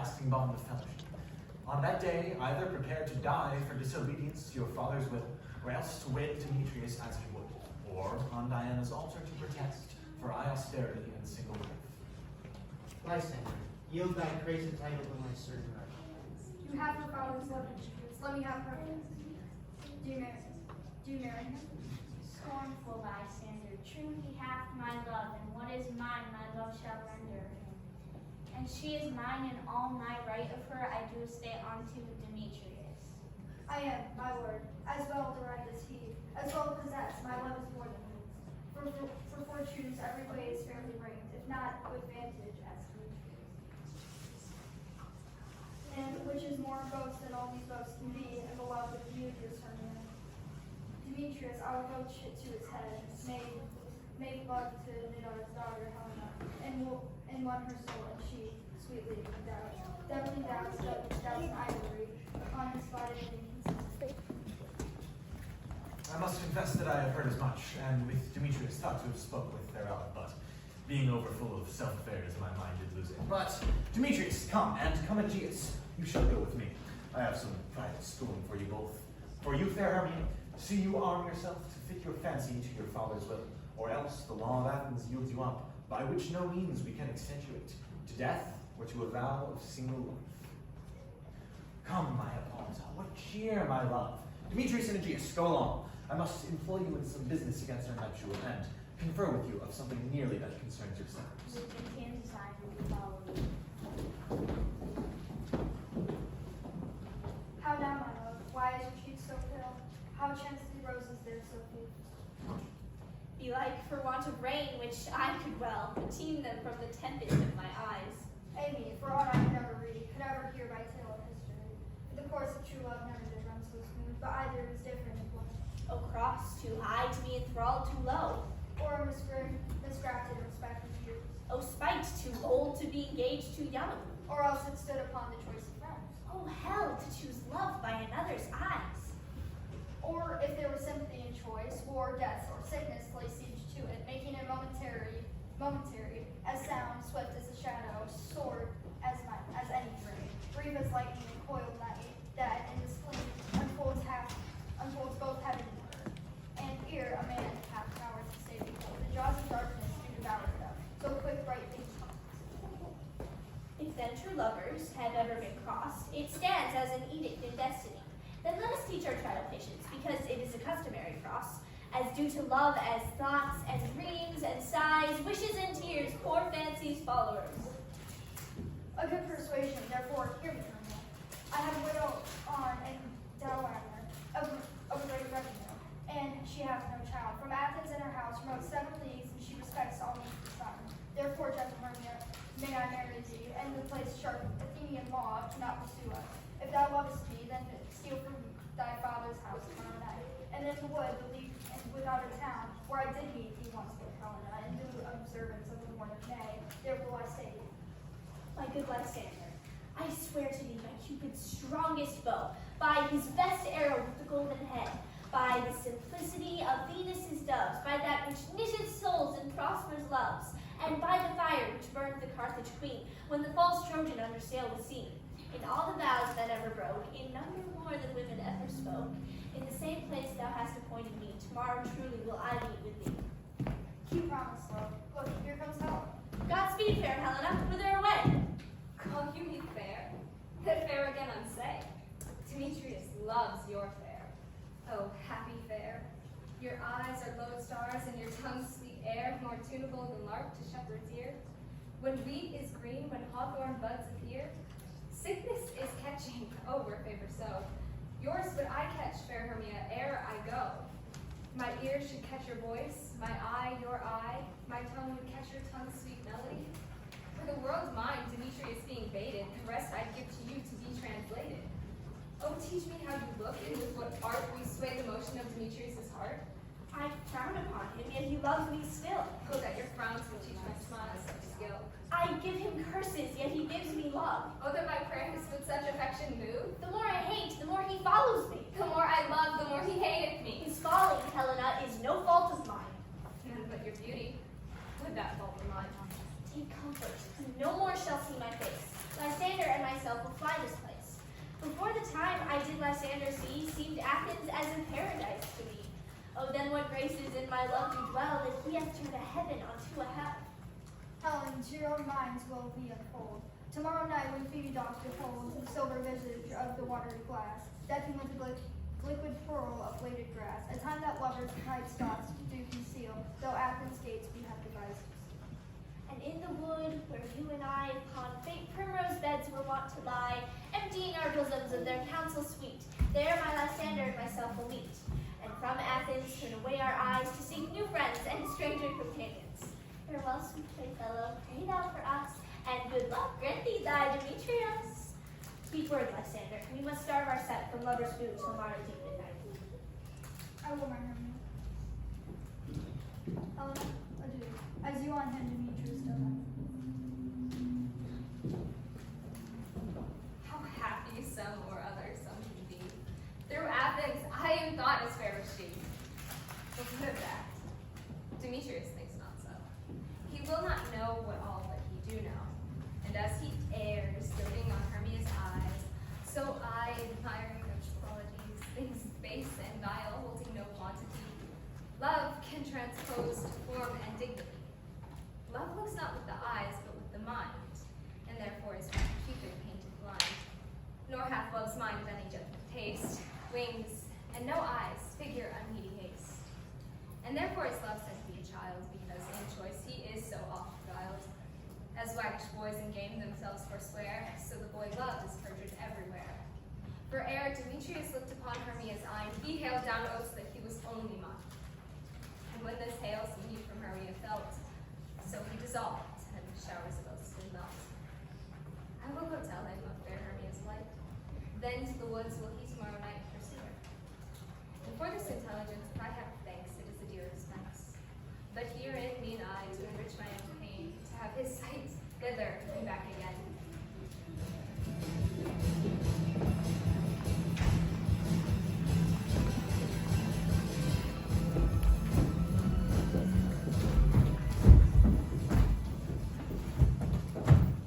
everlasting bond of fellowship. On that day, either prepare to die for disobedience to your father's will, or else to wed Demetrius as you would, or on Diana's altar to protest for austerity and single life. Lysander, yield thy crazy title to my certain right. You have her father's love, Demetrius. Let me have her. Do you marry him? Scornful Lysander, true he hath my love, and what is mine my love shall render him. And she is mine, and all my right of her I do stay unto Demetrius. I am, my lord, as well the right as he, as well possessed. My love is more than his. For fortunes every way is fairly reigned, if not with vantage as Demetrius. And which is more boast than all these boasts can be, and the love of Demetrius from him. Demetrius, I will go to his head, made love to Nidar's daughter Helena, and won her soul, and she sweetly endowed. Devilly doubts an ivory upon his spotted inconsistency. I must confess that I have heard as much, and with Demetrius thought to have spoke with thereof, but being overfull of self-affairs, my mind did lose it. But, Demetrius, come, and come Aegeus, you shall go with me. I have some private schooling for you both. For you, fair Hermia, see you arm yourself to fit your fancy to your father's will, or else the law of Athens yields you up, by which no means we can accentuate, to death or to a vow of single life. Come, my Hippolyta, what cheer, my love. Demetrius and Aegeus, go along. I must employ you in some business against our nuptial, and confer with you of something nearly that concerns yourselves. With Indian design will be followed. How now, my love? Why is your cheek so pale? How chance the roses there so few? Belike for want of rain, which I could well redeem them from the tempest of my eyes. Amy, for aught I could ever read, could ever hear by tale of history. For the course of true love never did run so smooth, but either is different in one. O cross too high to be enthralled too low. Or a misgrafted respect of years. O spite too old to be engaged too young. Or else it stood upon the choice of friends. O hell to choose love by another's eyes. Or if there was sympathy in choice, war, death, or sickness lay siege to it, making it momentary, as sound, swift as a shadow, sword as any dream, brief as lightning and coiled night, that in the spleen unfolds both heaven and earth. And ere a man hath power to stay before, the jaws of darkness do devour it up, so quick bright things come. If then true lovers have ever been crossed, it stands as an edict in destiny. Then let us teach our child patience, because it is a customary cross, as due to love as thoughts, as dreams, and sighs, wishes and tears, poor fancy's followers. A good persuasion, therefore, hear me, Hermia. I have a widow on and dowager of a great revenue, and she hath no child. From Athens in her house remote 7 leagues, and she respects all means of son. Therefore, gentle Hermia, may I marry thee, and the place sharp Athenian law cannot pursue us. If thou lovest me, then steal from thy father's house tomorrow night. And in the wood, the league, and without a town, where I did meet thee once with Helena, in due observance of the morn of May, there will I stay thee. My good Lysander, I swear to thee by Cupid's strongest bow, by his best arrow with the golden head, by the simplicity of Venus's doves, by that which knitted souls and prospers loves, and by the fire which burned the Carthage queen, when the false Trojan under sail was seen. In all the vows that ever broke, in number more than women ever spoke, in the same place thou hast appointed me, tomorrow truly will I meet with thee. Keep promise, love. Look, here comes Helena. Godspeed, fair Helena, whither away? Call you me fair? That fair again unsay. Demetrius loves your fair. Oh, happy fair. Your eyes are lodestars, and your tongue sweet air, more tunable than lark to shepherd's ear. When wheat is green, when hawthorn buds appear, sickness is catching, oh, where favor so. Yours would I catch, fair Hermia, ere I go. My ears should catch your voice, my eye your eye, my tongue would catch your tongue's sweet melody. For the world's mine, Demetrius being baited, the rest I'd give to you to be translated. Oh, teach me how you look, and with what art we sway the motion of Demetrius's heart. I frown upon him, yet he loves me still. Oh, that your frowns would teach my smiles such skill. I give him curses, yet he gives me love. Oh, that my prayers with such affection move. The more I hate, the more he follows me. The more I love, the more he hateth me. His folly, Helena, is no fault of mine. None but your beauty. Would that fault were mine. Take comfort, no more shall see my face. Lysander and my the finest place. Before the time I did Lysander see, seemed Athens as in paradise to me. Oh, then what graces in my love do dwell, that he hath turned a heaven unto a hell. Helen, to your minds will we unfold. Tomorrow night when Phoebe doth behold the silver visage of the watery glass, decking with the liquid pearl of bladed grass, a time that lovers' nights doth do conceal, though Athens' gates be heavy devices. And in the wood where you and I upon faint primrose beds were wont to lie, emptying our bosoms of their counsel sweet, there my Lysander and myself will meet, and from Athens turn away our eyes to seek new friends and stranger companions. Farewell, sweet playfellow, pray thou for us, and good luck grant thee thy Demetrius. Speak word, Lysander, we must starve our set from lovers' food till morrow deep midnight. I will my Hermia. Helen, adieu. As you on him, Demetrius still How happy some or other some can be. Through Athens, I am thought as fair as she. But good of that, Demetrius thinks not so. He will not know what all that he do know. And as he errs, doting on Hermia's eyes, so I, admiring those qualities, things base and vile, holding no quantity, love can transpose to form and dignity. Love looks not with the eyes, but with the mind, and therefore is not Cupid painted blind. Nor hath love's mind of any gentle taste, wings, and no eyes, figure unheedy haste. And therefore is love said to be a child, because in choice he is so oft beguiled. As waggish boys in game themselves forswear, so the boy love is perjured everywhere. For ere Demetrius looked upon Hermia's eye, he hailed down oaths that he was only mine. And when this hail he from Hermia felt, so he dissolved, and showers of oaths did melt. I will go tell him of fair Hermia's flight. Then to the woods will he tomorrow night pursue her. And for this intelligence, if I have thanks, it is the dearest thanks. But herein mean I to enrich my own pain, to have his sight thither and back again.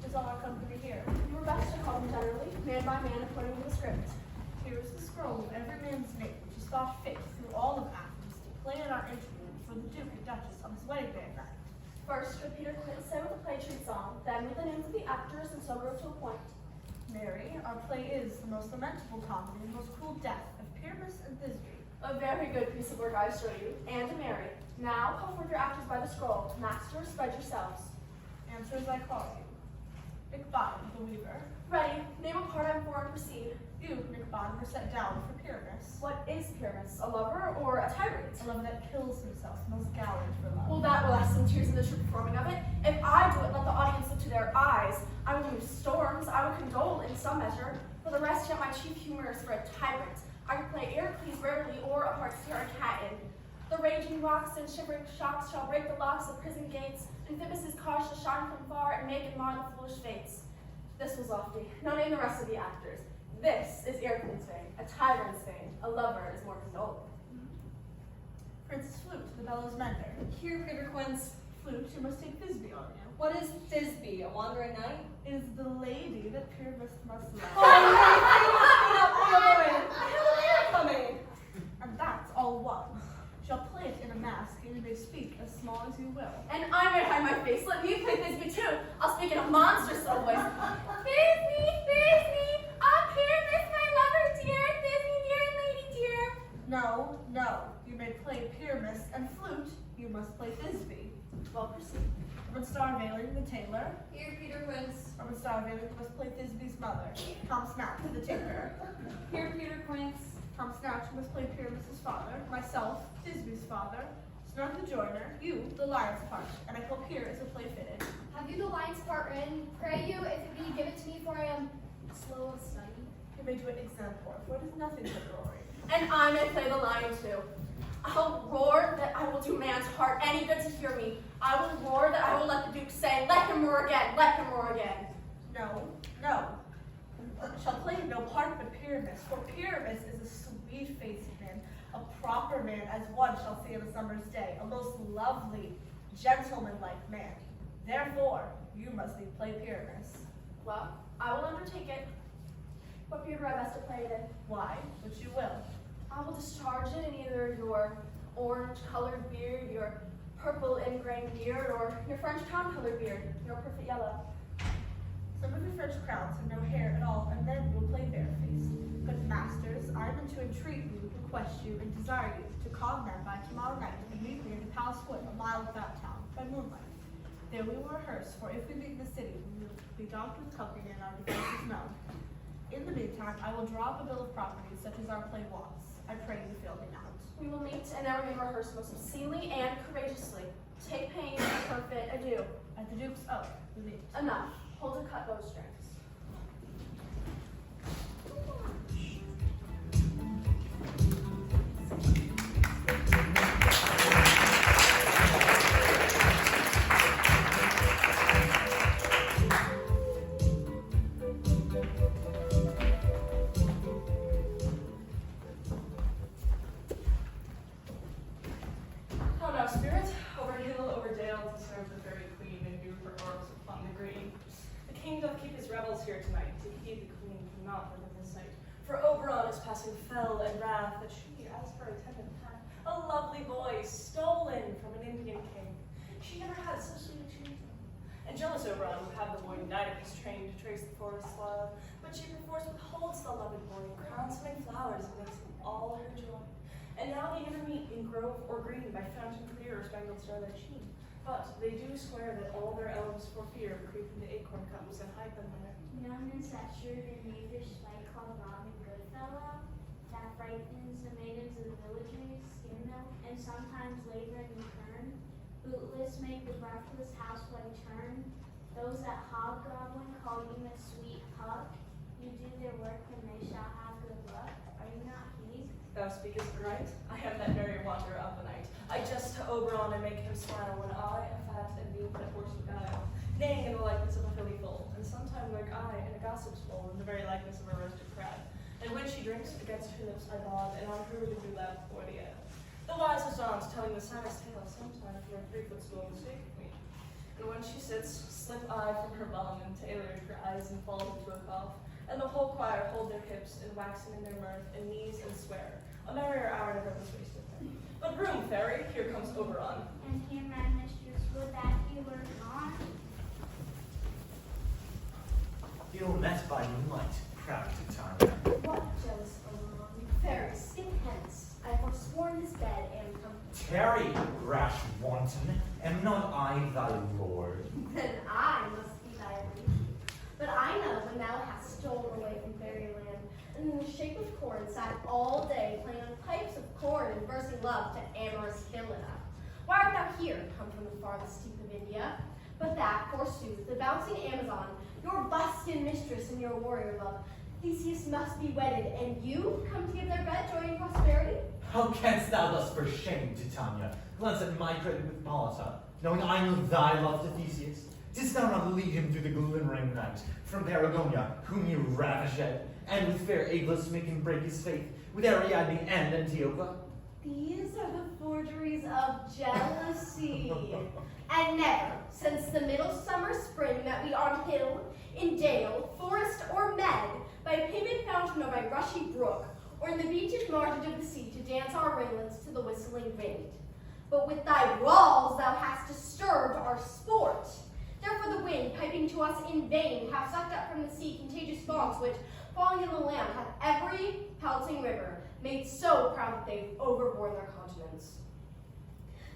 Is all our company here? You were best to call them generally, man by man, according to the script. Here is the scroll of every man's name, which is thought fit through all of Athens to play at our interview for the Duke and Duchess on his wedding day night. First, should Peter Quint say with the play treat song, then with the names of the actors and so wrote to a point. Mary, our play is the most lamentable comedy, the most cruel death of Pyramus and Thisbe. A very good piece of work I show you, and to Mary. Now call forth your actors by the scroll. Masters, spread yourselves. Answer as I call you. Nick Bottom, the weaver. Ready. Name a part I'm for and proceed. You, Nick Bottom, are set down for Pyramus. What is Pyramus? A lover or a tyrant? A lover that kills himself, most gallant for love. Well, that will lessen tears in the true performing of it. If I do it, let the audience look to their eyes. I will move storms. I will condole in some measure. For the rest, yet my chief humor is for a tyrant. I can play Heracles rarely or a part steer a cat in. The raging rocks and shivering shocks shall break the locks of prison gates. Amphibious' cause shall shine from far and make and mar the foolish fates. This was lofty. Now name the rest of the actors. This is Heracles' fame, a tyrant's fame. A lover is more condoling. Princess Flute, the bellows mender. Here, Peter Quince. Flute, you must take Thisbe on you. What is Thisbe, a wandering knight? It is the lady that Pyramus must love. Coming. And that's all one. Shall play it in a mask, and you may speak as small as you will. And I may hide my face. Let me play Thisbe too. I'll speak in a monstrous little voice. Thisbe, ah, Pyramus, my lover dear, Thisbe dear and lady dear. No, no. You may play Pyramus, and Flute, you must play Thisbe. Well, proceed. From Starveiling, the tailor. Here, Peter Quince. From Starveiling, you must play Thisbe's mother. Tom Snatch, the tinker. Here, Peter Quince. Tom Snatch must play Pyramus's father. Myself, Thisbe's father. Snug the joiner. You, the lion's part. And I hope here is a play fitted. Have you the lion's part written? Pray you, if it be, give it to me, for I am slow of study. You may do it exampore, for it is nothing but glory. And I may play the lion too. I'll roar that I will do man's heart any good to hear me. I will roar that I will let the Duke say, let him roar again, let him roar again. No, no. Shall play no part but Pyramus, for Pyramus is a sweet-faced man, a proper man, as one shall see on a summer's day, a most lovely, gentlemanlike man. Therefore, you must play Pyramus. Well, I will undertake it. What Peter I best to play it in? Why? Which you will. I will discharge it in either your orange-colored beard, your purple ingrained beard, or your French crown-colored beard, your perfect yellow. Some of your French crowns have no hair at all, and then you will play barefaced. But masters, I am to entreat you, request you, and desire you to come then by tomorrow night and meet me in the palace wood a mile without town, by moonlight. There we will rehearse, for if we meet in the city, we will be dogged with cooking and our defenses known. In the meantime, I will draw up a bill of property such as our play wants. I pray you fill me out. We will meet and everything rehearse most obscenely and courageously. Take pains and perfect adieu. At the Duke's oath, we meet. Enough. Hold a cut bowstrings. How now, spirit? Over hill, over dale, to serve the fairy queen and do her orbs upon the green. The king doth keep his revels here tonight, to heed the queen cannot live in his sight. For Oberon is passing fell and wrath, that she, as her attendant, had a lovely boy stolen from an Indian king. She never had so sweet a choosing. And jealous Oberon would have the boy knight of his train to trace the forest's love, but she perforce withholds the loved boy, and crowns him in flowers, and makes him all her joy. And now they never meet in grove or green, by fountain clear or spangled starlight sheen. But they do swear that all their elves for fear creep into acorn cups and hide them there. Known as that shrewd and knavish spite called Robin Goodfellow, that frightens the maidens of the villages, skin them, and sometimes labor in return. Bootless make the breathless housewife turn. Those that hobgoblin call you a sweet puck. You do their work and they shall have good luck. Are you not he? Thou speakest right. I am that merry wanderer of the night. I jest to Oberon and make him smile when I, a fat and mean that horse with guile, neighing in the likeness of a hilly foal, and sometime like I in a gossip's bowl in the very likeness of a roasted crab. And when she drinks, against her lips I nod, and on her the dew laugh before the ale. The wisest aunt telling the saddest tale, sometimes for a 3-foot stool mistake of me. And when she sits, slip I from her bum, and tailored her eyes and falls into a cough. And the whole choir hold their hips, and waxen in their mirth, and neeze and swear. A merrier hour never was wasted there. But room, fairy, here comes Oberon. And here, my mistress, would that he were gone. Ill met by moonlight, proud Titania. What jealous Oberon? Fairy, skip hence. I have forsworn this bed and come. Tarry, rash wanton, am not I thy lord? Then I must be thy lady. But I know when thou hast stolen away from fairyland, and in the shape of corn sat all day playing on pipes of corn and versing love to amorous Helena. Why art thou here, come from the farthest steep of India? But that, forsooth, the bouncing Amazon, your buskin mistress and your warrior love, Theseus must be wedded, and you come to give their bed joy and prosperity? How canst thou thus for shame, Titania, glance at my credit with Polita, knowing I know thy love to Theseus? Didst thou not lead him through the glimmering night, from Paragonia, whom he ravished, and with fair Aglis make him break his faith, with Ariadne and Antiopa? These are the forgeries of jealousy. And never, since the middle summer spring, that we on hill, in dale, forest, or mead, by paved fountain or by rushy brook, or in the beached margin of the sea, to dance our ringlets to the whistling wind. But with thy brawls thou hast disturbed our sport. Therefore the wind, piping to us in vain, hath sucked up from the sea contagious fogs, which, falling in the land, hath every pelting river made so proud that they've overborne their continents.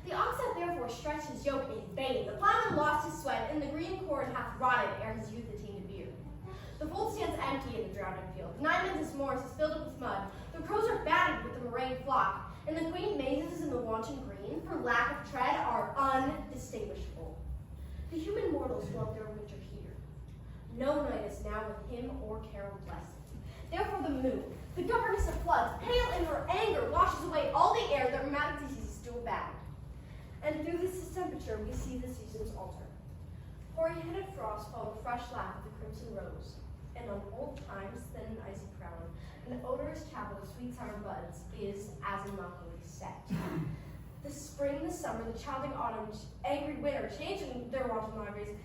The ox hath therefore stretched his yoke in vain, the plowman lost his sweat, and the green corn hath rotted ere his youth attained a beard. The fold stands empty in the drowned field, the nine men's moors is filled up with mud, the crows are fatted with the murrain flock, and the quaint mazes in the wanton green, for lack of tread, are undistinguishable. The human mortals love their winter here. No night is now with him or carol blessed. Therefore the moon, the governess of floods, pale in her anger, washes away all the air that rheumatic diseases do abound. And through this temperature we see the seasons alter. Hoary-headed frosts follow fresh laugh of the crimson rose, and on old time's thin and icy crown, an odorous chapel of sweet summer buds is as immaculately set. The spring, the summer, the chilling autumn, angry winter, changing their wonted liveries,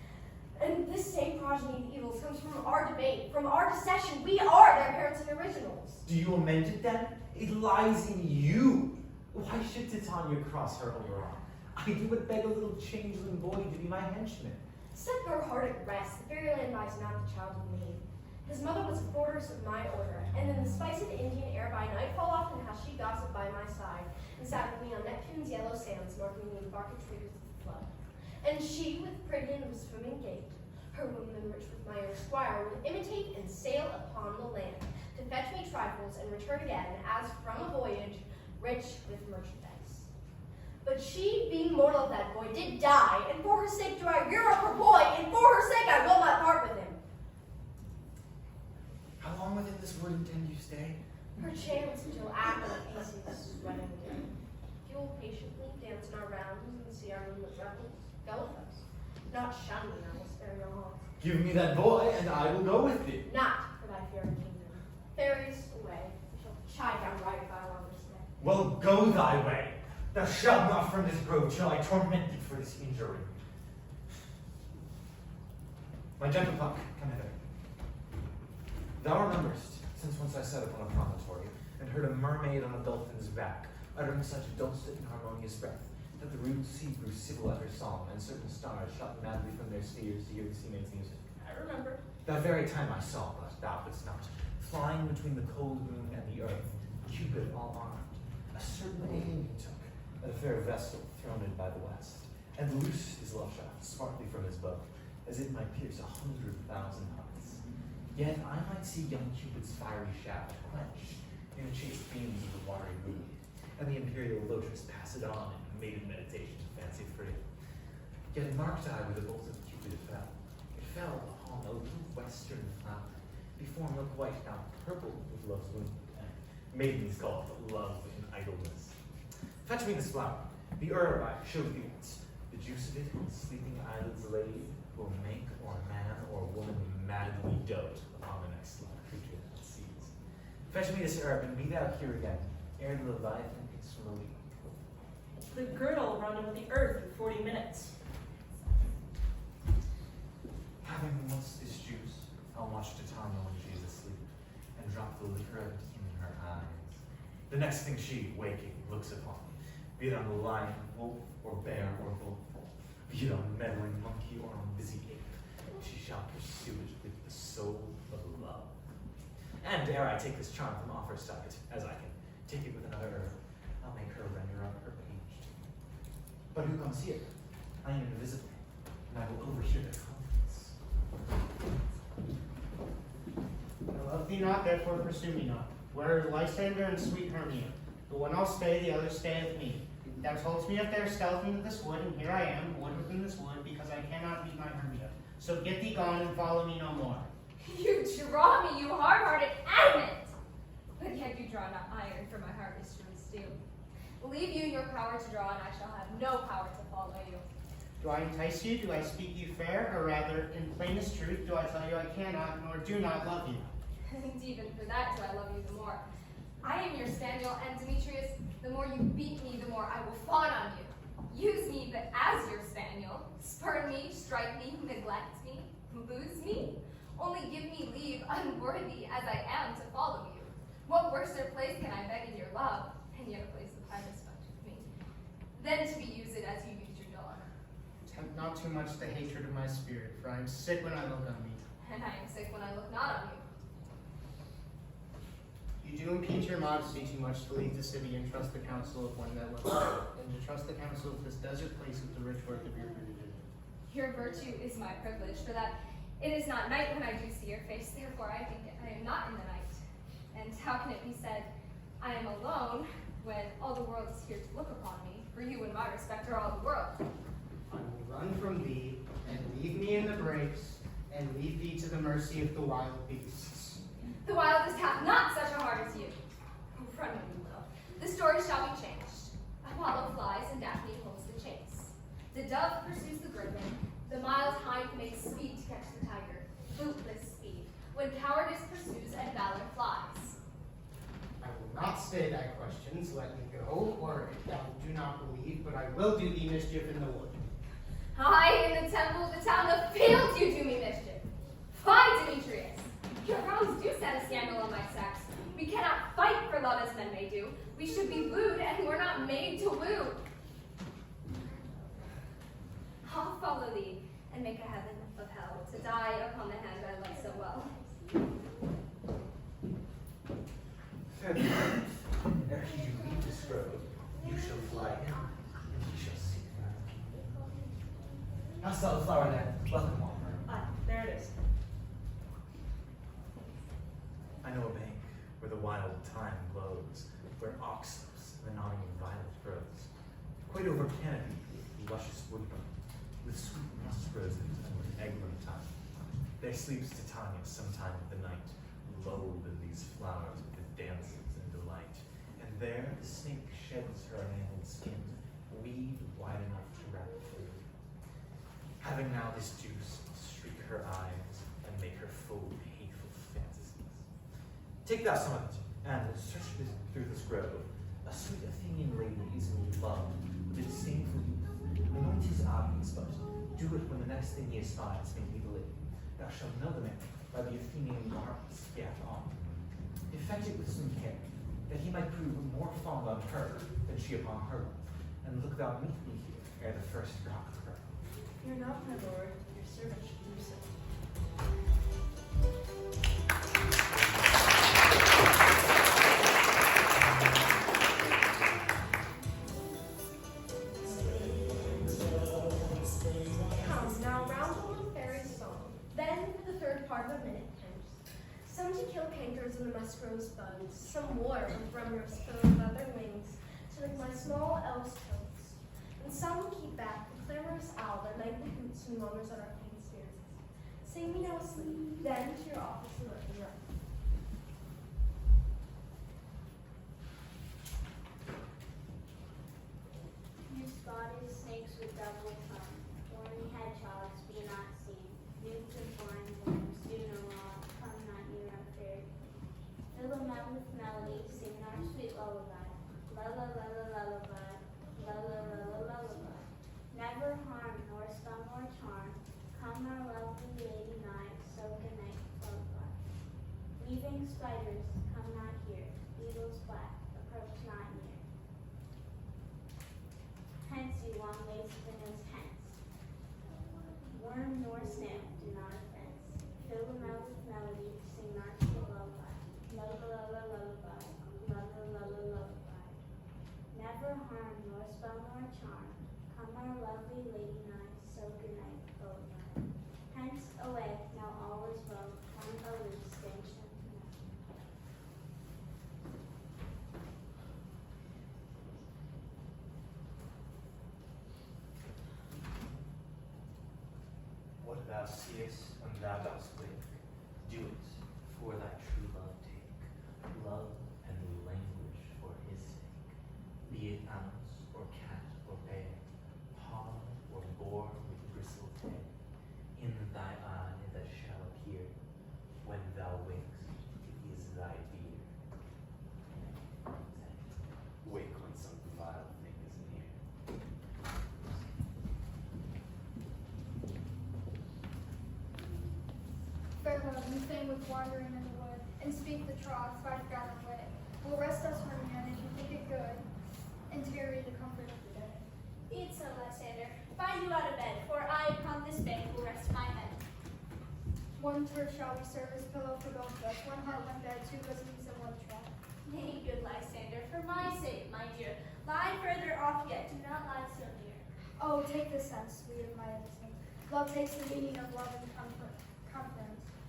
And this same progeny of evils comes from our debate, from our dissection. We are their parents and originals. Do you amend it then? It lies in you. Why should Titania cross her overarm? I do but beg a little changeling boy to be my henchman. Set your heart at rest. The fairy land lies not the child of me. His mother was quarters of my order, and in the spice of Indian air by nightfall often has she gossiped by my side, and sat with me on Neptune's yellow sands, marking the embarked triggers of the flood. And she, with Pridian of swimming gait, her woman rich with my own squire, would imitate and sail upon the land, to fetch me trifles and return again, as from a voyage, rich with merchandise. But she, being mortal of that boy, did die, and for her sake do I rear up her boy, and for her sake I will not part with him. How long within this wood intend you stay? Perchance until after the feast is running again. If you will patiently dance in our rounds and see our moonlit revels, go with us. Not shun me, I will spare your harm. Give me that boy, and I will go with thee. Not for thy fairy kingdom. Fairies away. We shall chide down right if I longer stay. Well, go thy way. Thou shalt not from this grove shall I torment thee for this injury. My gentle puck, come hither. Thou rememberest, since once I sat upon a promontory, and heard a mermaid on a dolphin's back, uttering such dulcet and harmonious breath, that the rude sea grew civil at her song, and certain stars shot madly from their spheres to hear the seaman's music. I remember. That very time I saw, but thou didst not, flying between the cold moon and the earth, Cupid all armed, a certain aim he took, at a fair vessel throned by the west, and loosed his love shaft smartly from his bow, as it might pierce 100,000 hearts. Yet I might see young Cupid's fiery shaft quenched in the chaste beams of the watery moon, and the imperial lotus pass it on in maiden meditation fancy free. Yet marked I where the bolt of Cupid fell. It fell upon a little western flower, before milk white, now purple with love's wound. Maidens call it love in idleness. Fetch me this flower. The herb I showed thee once. The juice of it, in sleeping eyelids laid, will make or man or woman madly dote upon the next loved creature that sees. Fetch me this herb, and be thou here again, ere the Leviathan hits from the lead. The girdle run over the earth in 40 minutes. Having once this juice, I'll watch Titania when she is asleep, and drop the liquor of it in her eyes. The next thing she, waking, looks upon, be it on a lion, wolf, or bear, or bull, be it on meddling monkey or on busy ape, she shall pursue it with the soul of love. And ere I take this charm from off her sight, as I can take it with another herb, I'll make her render up her page. But who comes here? I am invisible, and I will overhear their conference. I love thee not, therefore pursue me not. Where are Lysander and sweet Hermia? The one I'll stay, the other stayeth me. Thou toldst me if they are stealth into this wood, and here I am, wood within this wood, because I cannot meet my Hermia. So get thee gone and follow me no more. You draw me, you hard-hearted adamant! But yet you draw not iron, for my heart is true steel. Leave you your power to draw, and I shall have no power to follow you. Do I entice you? Do I speak you fair? Or rather, in plainest truth, do I tell you I cannot, nor do not love you? And even for that do I love you the more. I am your Staniel, and Demetrius, the more you beat me, the more I will fawn on you. Use me but as your Staniel. Spurn me, strike me, neglect me, lose me. Only give me leave, unworthy as I am, to follow you. What worser place can I beg in your love, and yet a place of high respect with me, than to be used as you used your dog? Tempt not too much the hatred of my spirit, for I am sick when I look on thee. And I am sick when I look not on you. You do impeach your modesty too much to leave the city and trust the counsel of one that looks good, and to trust the counsel of this desert place with the rich work of your virtue. Your virtue is my privilege, for that it is not night when I do see your face, therefore I think I am not in the night. And how can it be said, I am alone, when all the world is here to look upon me, for you and my respect are all the world. I will run from thee, and leave me in the brakes, and leave thee to the mercy of the wild beasts. The wildest have not such a heart as you. Run when you will. The story shall be changed. Apollo flies and Daphne holds the chase. The dove pursues the griffin. The mild hind makes speed to catch the tiger. Bootless speed, when cowardice pursues and valor flies. I will not stay thy questions, let me go, or if thou do not believe, but I will do thee mischief in the wood. I in the temple of the town of failed you do me mischief. Fie, Demetrius! Your wrongs do set a scandal on my sex. We cannot fight for love as men may do. We should be wooed, and we're not made to woo. I'll follow thee, and make a heaven of hell, to die upon the hand I love so well. Fair friends, ere you leave this grove, you shall fly in, and ye shall see her. I saw the flower there. Welcome, Walker. Ah, there it is. I know a bank where the wild thyme glows, where oxlips and the nodding violet grows, quite over canopy with luscious woodland, with sweet musk roses and with eglin thyme. There sleeps Titania sometime of the night, lulled in these flowers with his dances and delight. And there the snake sheds her enameled skin, weed wide enough to wrap it through. Having now this juice, streak her eyes, and make her full of hateful fantasies. Take thou some of it, and search through this grove. A sweet Athenian lady is in love with a disdainful youth. Anoint his eyes, but do it when the next thing he espies may be the lady. Thou shalt know the man by the Athenian garments he hath on. Effect it with some care, that he might prove more fond on her than she upon her love. And look thou meet me here ere the first cock crow. Fear not, my lord. Your servant should do so. Come, now round the little fairy song. Then for the third part of a minute hence. Some to kill cankers in the musk rose buds, some war with rumors full of other wings, to lick my small elves' coats. And some keep back the clamorous owl that nightly hoots and murmurs at our faint spirits. Sing me now asleep, then to your office and let me run. You spotted snakes with double tongue, thorny hedgehogs be not seen, newts and blind worms do no wrong, come not near unfair. Fill a mouth with melody, sing our sweet lullaby, lulla lulla lullaby, lulla lulla lullaby. Never harm nor spell nor charm, come our lovely lady nigh, so good night lullaby. Weaving spiders, come not here, beetles black, approach not near. Hence, you long-ways spinners, hence. Worm nor snail do not offense. Fill the mouth with melody, sing our sweet lullaby. Lulla lulla lullaby, lulla lulla lullaby. Never harm nor spell nor charm, come our lovely lady nigh, so good night lullaby. Hence, away, now all is well, one aloof stanch them tonight. What thou seest and thou dost wake, do it for thy true love take. Love and language for his sake. Be it ounce or cat or bear, hog or boar with bristled hair. In thy eye that shall appear, when thou wakest, is thy dear. Wake when some vile thing is near. Farewell, you fain with wandering in the wood, and speak the troth, fight God and wit. Will rest us from men, if you think it good, and tarry the comfort of the day. Be it so, Lysander. Find you out of bed, for I upon this bank will rest my head. One turf shall we serve as pillow for both of us, one heart, one bed, two bosoms, and one trap. Nay, good Lysander, for my sake, my dear, lie further off yet, do not lie so near. Oh, take this sense, sweet of my innocence. Love takes the meaning of love and comfort.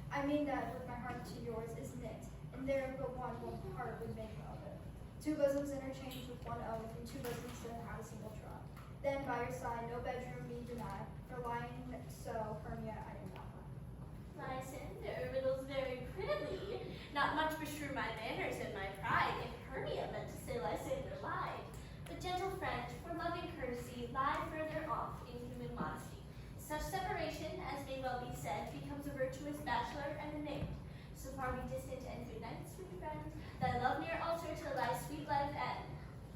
I mean that with my heart to yours is knit, and there but one heart would make of it. Two bosoms interchanged with one oath, and two bosoms to have a single trot. Then by your side no bedroom me deny, for lying so, Hermia, I do not lie. Lysander riddles very prettily. Not much beshrew my manners and my pride, if Hermia meant to say Lysander lied. But gentle friend, for loving courtesy, lie further off in human modesty. Such separation, as may well be said, becomes a virtuous bachelor and a maid. So far be distant and good night, sweet friend. Thy love near altar till thy sweet life end.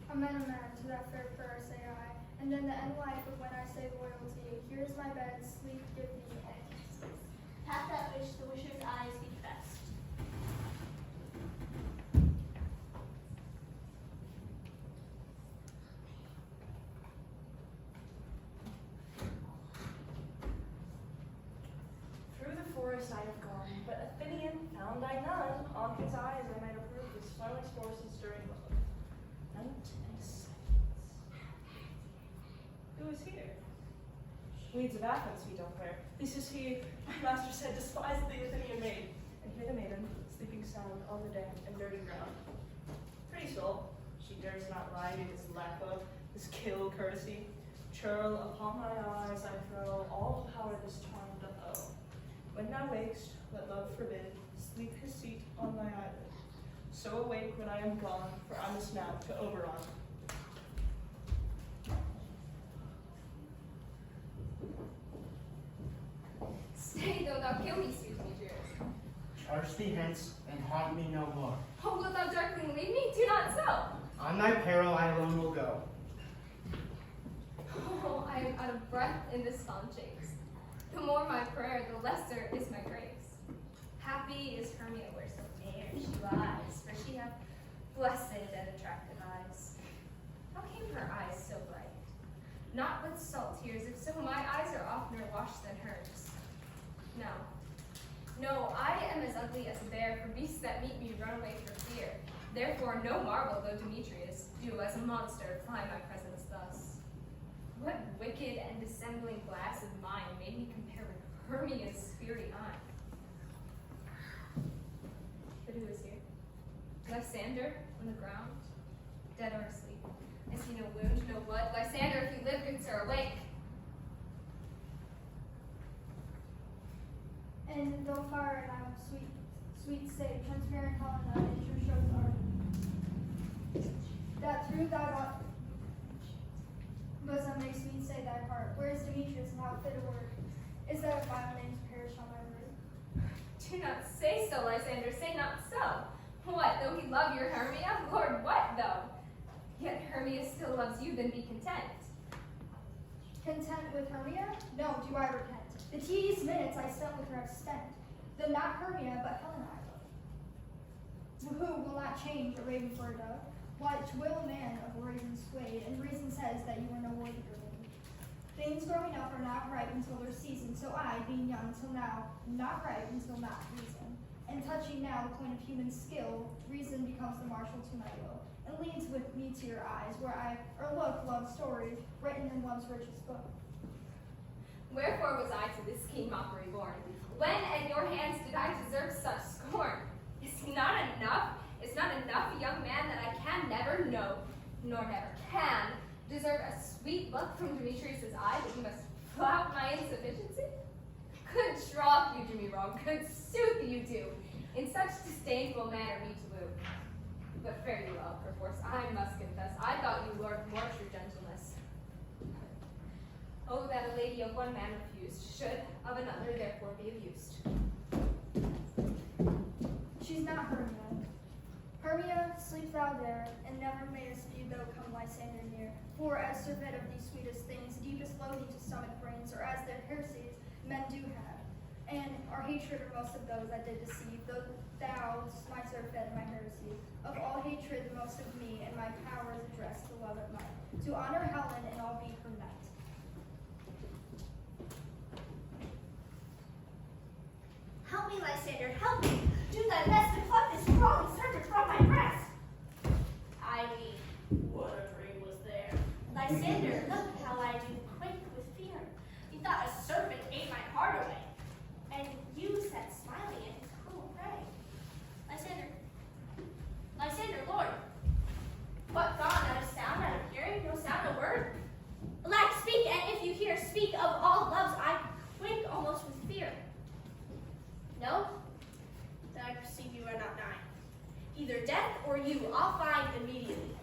Amen, amen, to that fair prayer say I, And then the end life of when I say loyalty. Here's my bed, sleep, give me all kisses. Have that wish, the wisher's eyes be best. Through the forest I have gone, but Athenian found I none. On his eyes I might approve his smiling forces during love. And silence. Who is here? Weeds of Athens we don't wear. This is he, my master said, despised the Athenian maid, and here the maiden, sleeping sound on the damp and dirty ground. Pretty soul, she dares not lie to his lack of, his kill courtesy. Churl, upon my eyes I throw all the power this charm doth owe. When thou wakest, let love forbid, sleep his seat on thy eyelid. So awake when I am gone, for I must now to Oberon. Stay, though thou kill me, sweet Demetrius. Charge thee hence, and haunt me no more. Oh, wilt thou darkling leave me? Do not so. On thy peril I alone will go. Oh, I am out of breath in this fond chase. The more my prayer, the lesser is my grace. Happy is Hermia where so fair she lies, for she hath blessed and attractive eyes. How came her eyes so bright? Not with salt tears, if so, my eyes are oftener washed than hers. No, I am as ugly as a bear, for beasts that meet me run away for fear. Therefore, no marvel though Demetrius do as a monster fly my presence thus. What wicked and dissembling glass of mine made me compare with Hermia's fiery eye? But who is here? Lysander on the ground, dead or asleep. I see no wound, no blood. Lysander, if you live, good sir, awake. And though fire and I am sweet save, transparent Helena, and true shows art. That through thy bosom may sweet say thy heart. Where is Demetrius, and how fit a word is that if vile names perish on my word? Do not say so, Lysander, say not so. What, though he love your Hermia? Lord, what though? Yet Hermia still loves you, then be content. Content with Hermia? No, do I repent. The tedious minutes I spent with her have spent. Then not Hermia, but Helena I love. Who will not change a raven for a dove? What will a man of a raven swayed? And reason says that you are no worthier than. Things growing up are not ripe until their season, so I, being young till now, not ripe until not reason. And touching now the point of human skill, reason becomes the marshal to my will, and leads with me to your eyes, where I look love stories written in love's richest book. Wherefore was I to this keen mockery born? When at your hands did I deserve such scorn? Is not enough? Is not enough a young man that I can never know, nor never can, deserve a sweet look from Demetrius' eye that he must flout my insufficiency? Good troth you do me wrong, good sooth you do, in such disdainful manner me to woo. But fare you well, perforce, I must confess, I thought you Lord more true gentleness. Oh, that a lady of one man refused, should of another therefore be abused. She's not Hermia. Hermia, sleep thou there, and never mayest be thou come Lysander near. For as surfeit of these sweetest things, deepest loathing to stomach brings, or as their heresies men do have. And our hatred are most of those that did deceive, though thou, my surfeit and my heresies. Of all hatred the most of me, and my powers address to love at might. To honor Helen, and I'll be her knight. Help me, Lysander, help me. Do thy best to pluck this strong serpent from my breast. I mean, what a dream was there. Lysander, look how I do quake with fear. You thought a serpent ate my heart away, and you sat smiling at his cruel prey. Lysander, Lord, what gone? Not a sound, not a hearing, no sound, no word? Alack, speak, and if you hear, speak of all loves. I quake almost with fear. No? Then I perceive you are not dying. Either death or you, I'll find immediately.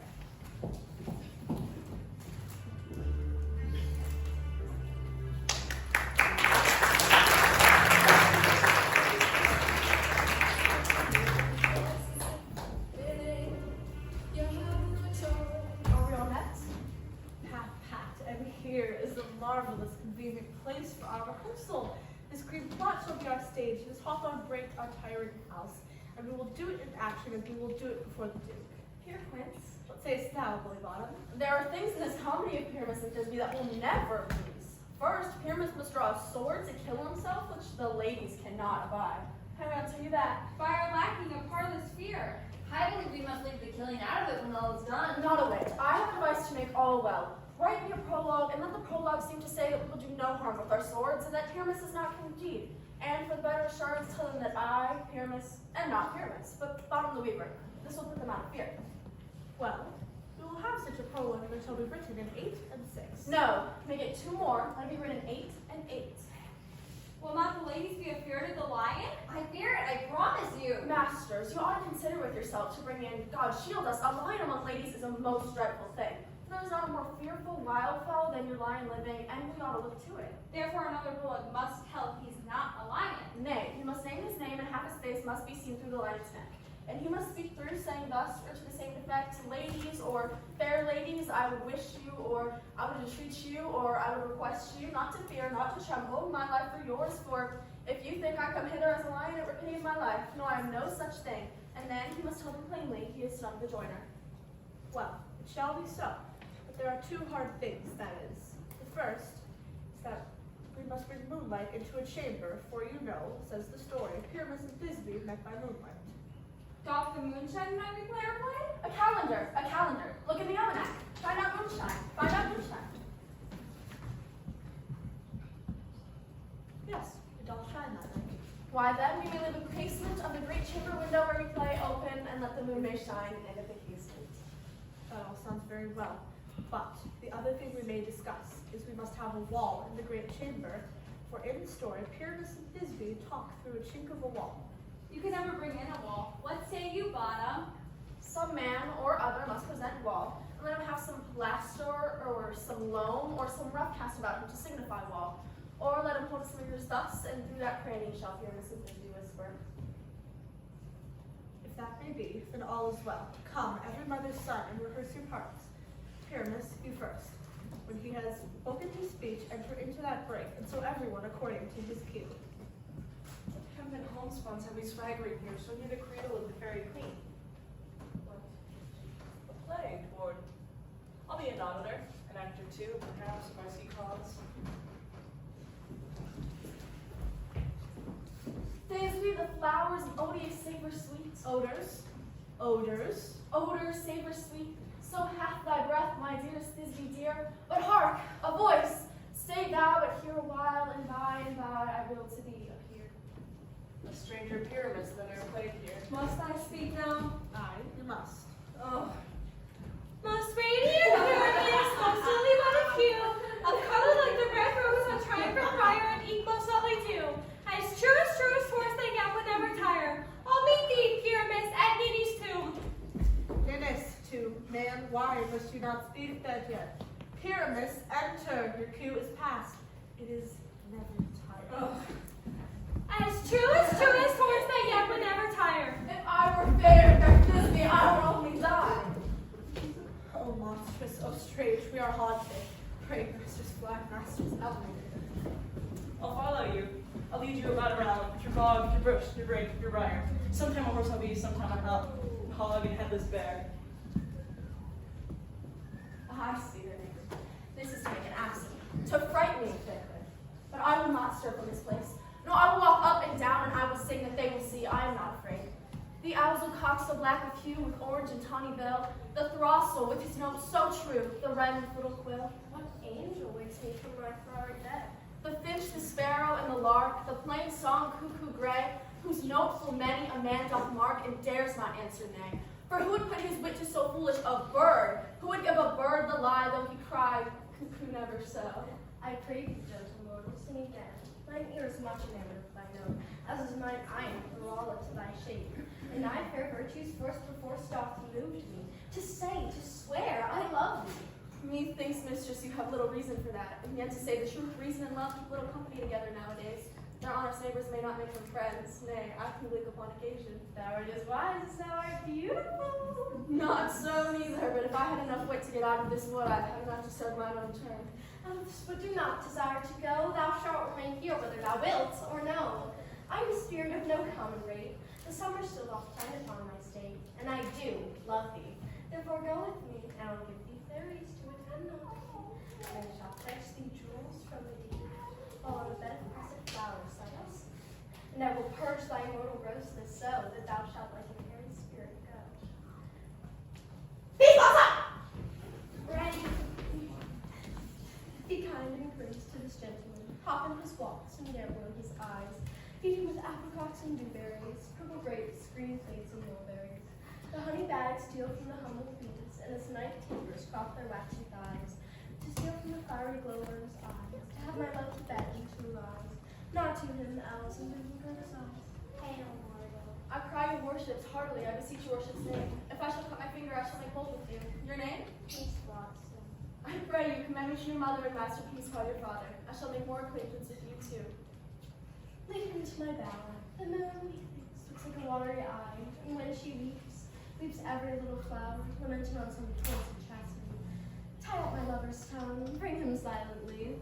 Are we all met? Path packed, pencil. This green plot shall be our stage, this hawthorn break our tyrant house, and we will do it in action, and we will do it before the Duke. Here, Quince. What sayest thou, Bully Bottom? There are things in this comedy of Pyramus and Thisbe that will never please. First, Pyramus must draw a sword to kill himself, which the ladies cannot abide. I answer you that. By our lacking a parlous fear. I believe we must leave the killing out of it when all is done. Not a whit. I have devised to make all well. Write me a prologue, and let the prologue seem to say that we will do no harm with our swords, and that Pyramus is not king indeed. And for the better assurance, tell them that I, Pyramus, and not Pyramus, but Bottom the Weaver. This will put them out of fear. Well, we will have such a prologue, and it shall be written in 8 and 6. No, make it 2 more. Let it be written 8 and 8. Will not the ladies be afeard of the lion? I fear it, I promise you. Masters, you ought to consider with yourself to bring in, God shield us, a lion among ladies is a most dreadful thing. There is not a more fearful wildfowl than your lion living, and we ought to look to it. Therefore another bullock must tell he's not a lion. Nay, he must name his name, and half his face must be seen through the lion's neck. And he must speak through, saying thus, or to the same effect, ladies, or fair ladies, I would wish you, or I would entreat you, or I would request you, not to fear, not to tremble, my life for yours, for if you think I come hither as a lion, it were pity of my life. No, I am no such thing. And then he must tell them plainly, he is son of the joiner. Well, it shall be so. But there are 2 hard things, that is. The first is that we must bring moonlight into a chamber, for you know, says the story, Pyramus and Thisbe met by moonlight. Doth the moonshine night we play or play? A calendar, a calendar. Look in the almanac. Find out moonshine. Find out moonshine. Yes, it doth shine that night. Why then, we may leave the casement of the great chamber window where we play open, and let the moon may shine in at the casement. That all sounds very well. But the other thing we may discuss is we must have a wall in the great chamber, for in the story, Pyramus and Thisbe talk through a chink of a wall. You can never bring in a wall. What say you, Bottom? Some man or other must present wall, and let him have some plaster, or some loam, or some rough cast about him to signify wall. Or let him hold his fingers thus, and through that cranny shall hear Mrs. Thisbe whisper. If that may be, then all is well. Come, every mother's son, and rehearse your parts. Pyramus, you first. When he has spoken his speech, enter into that break, and so everyone according to his cue. Heaven homespuns have we swaggering here, so near the cradle of the fairy queen. What? A play toward. I'll be an auditor, an actor too, perhaps, if I see cause. Thisbe, the flowers, the odious savor sweet. Odors, odors. Odor, savor sweet. So hath thy breath, my dearest Thisbe dear. But hark, a voice. Stay thou but here a while, and by I will to thee appear. A stranger Pyramus that e'er played here. Must I speak now? Aye, you must. Oh. Most radiant Pyramus, most lily but of hue, of color like the red rose on triumphant briar, and eke most lovely dew. As truest horse they get would never tire. I'll meet thee, Pyramus, at Ninny's tomb. Dennis, to man, why must you not speak that yet? Pyramus, enter, your cue is past. It is never tired. Oh. As truest horse they yet would never tire. If I were fair, fair Thisbe, I would only die. Oh, monstrous, oh, strange, we are haunted. Pray, masters, black masters, help me. I'll follow you. I'll lead you about around with your bog, your bush, your brake, your briar. Sometime a horse I'll be, sometime a hog and headless bear. I see their neighbor. This is to make an accident, to frighten me if they could. But I will not stir from this place. No, I will walk up and down, and I will sing that they will see I am not afraid. The ousel cock so black of hue with orange and tawny bill, the throstle with his note so true, the wren with little quill. What angel wakes me from my flowery bed? The finch, the sparrow, and the lark, the plain song cuckoo gray, whose note full many a man doth mark and dares not answer nay. For who would put his wit to so foolish a bird? Who would give a bird the lie, though he cried, cuckoo never so? I pray thee, gentle mortal, sing again. Thine ear is much enamored with thy note, as is mine eye through all to thy shape. And thy fair virtues first before doth moved me, to say, to swear, I love thee. Methinks, mistress, you have little reason for that, and yet to say the truth, reason and love keep little company together nowadays. Their honest neighbors may not make them friends, nay, I can leak upon occasion. Thou art as wise as thou art beautiful. Not so neither, but if I had enough wit to get out of this wood, I'd have enough to serve mine own turn. But do not desire to go, thou shalt remain here whether thou wilt or no. I am a spirit of no common rate, the summer still doth shine upon my state, and I do love thee. Therefore go with me, and I'll give thee fairies to attend on thee, and shall fetch thee jewels from the deep, while on a bed of pressed flowers let us. And I will purge thy mortal grossness so, that thou shalt like a fairy spirit go. Be ready. Be kind and courteous to this gentleman. Hop in his walks and gamble in his eyes. Feed him with apricots and dewberries, purple grapes, green figs, and mulberries. The honey bags steal from the humble bees, and as night tapers crop their waxy thighs. To steal from the fiery glow of his eyes, to have my love to bed and to rise. Not to him, elves, and to him his eyes. Hail, mortal. I cry your worships heartily, I beseech your worship's name. If I shall cut my finger, I shall make bold with you. Your name? Peace, Watson. I pray you, commend me to your mother and masterpiece call your father. I shall make more acquaintance with you too. Lead him to my bower. The moon, methinks, looks like a watery eye, and when she weeps every little flower, lamenting on some torch of chastity. Tie up my lover's tongue, bring him silently.